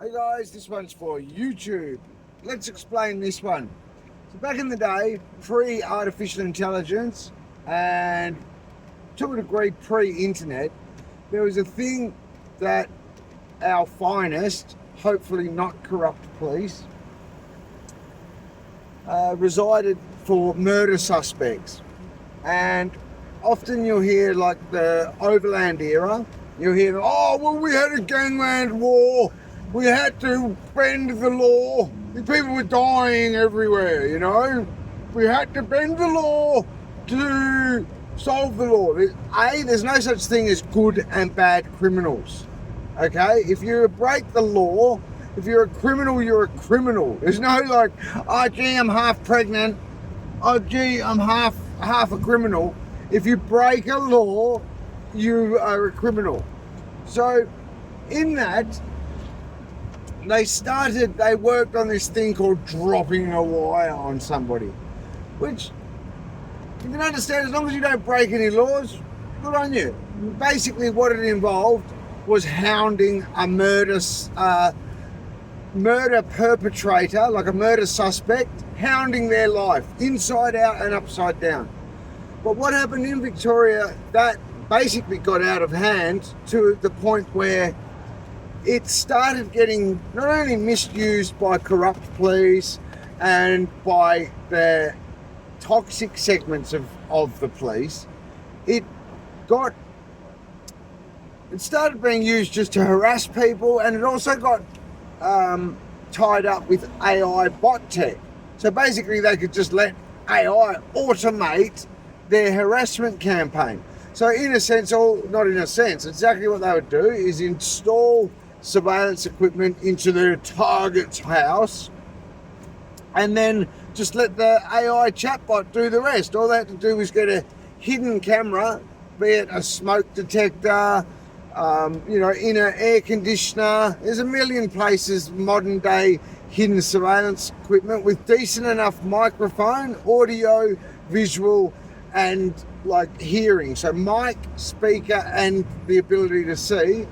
Hey guys, this one's for YouTube. Let's explain this one. So back in the day, pre-artificial intelligence and to a degree pre-internet, there was a thing that our finest, hopefully not corrupt police, resided for murder suspects. And often you'll hear like the overland era, you'll hear, oh, well, we had a gangland war. We had to bend the law. People were dying everywhere, you know. We had to bend the law to solve the law. There's no such thing as good and bad criminals. Okay? If you break the law, if you're a criminal, you're a criminal. There's no like, oh gee, I'm half pregnant. Oh gee, I'm half a criminal. If you break a law, you are a criminal. So in that, they worked on this thing called dropping a wire on somebody, which you can understand as long as you don't break any laws, good on you. Basically what it involved was hounding a murder perpetrator, like a murder suspect, hounding their life, inside out and upside down. But what happened in Victoria, that basically got out of hand to the point where it started getting not only misused by corrupt police and by the toxic segments of the police, it started being used just to harass people, and it also got tied up with AI bot tech. So basically they could just let AI automate their harassment campaign. So in a sense, not in a sense, exactly what they would do is install surveillance equipment into their target's house and then just let the AI chatbot do the rest. All they had to do was get a hidden camera, be it a smoke detector, in an air conditioner. There's a million places, modern day hidden surveillance equipment with decent enough microphone, audio, visual, and like hearing. So mic, speaker, and the ability to see.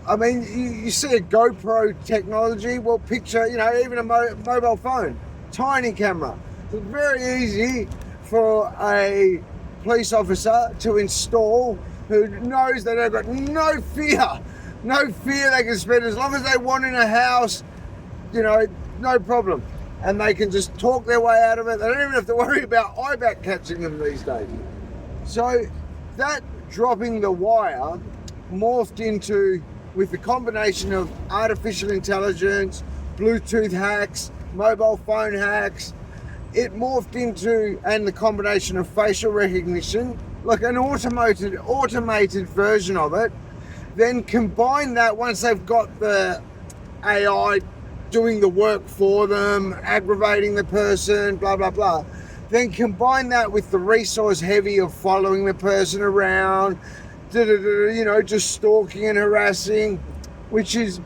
I mean, you see a GoPro technology, well, picture, even a mobile phone, tiny camera. It's very easy for a police officer to install who knows that they've got no fear they can spend as long as they want in a house, no problem. And they can just talk their way out of it. They don't even have to worry about IBAC catching them these days. So that dropping the wire morphed into, with the combination of artificial intelligence, Bluetooth hacks, mobile phone hacks, it morphed into, and the combination of facial recognition, like an automated version of it. Then combine that, once they've got the AI doing the work for them, aggravating the person, blah, blah, blah. Then combine that with the resource heavy of following the person around, just stalking and harassing, which is,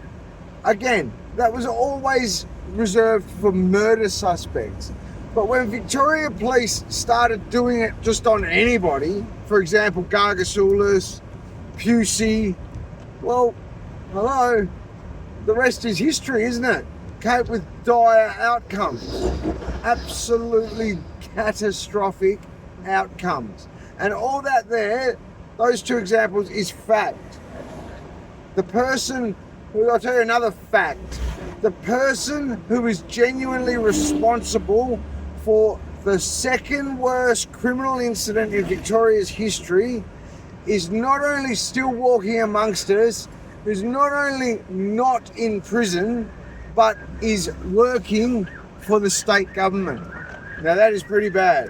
again, that was always reserved for murder suspects. But when Victoria Police started doing it just on anybody, for example, Gargasoulis, Pusey, well, hello, the rest is history, isn't it? Came with dire outcomes, absolutely catastrophic outcomes. And all that there, those two examples, is fact. I'll tell you another fact. The person who is genuinely responsible for the second worst criminal incident in Victoria's history is not only still walking amongst us, is not only not in prison, but is working for the state government. Now that is pretty bad.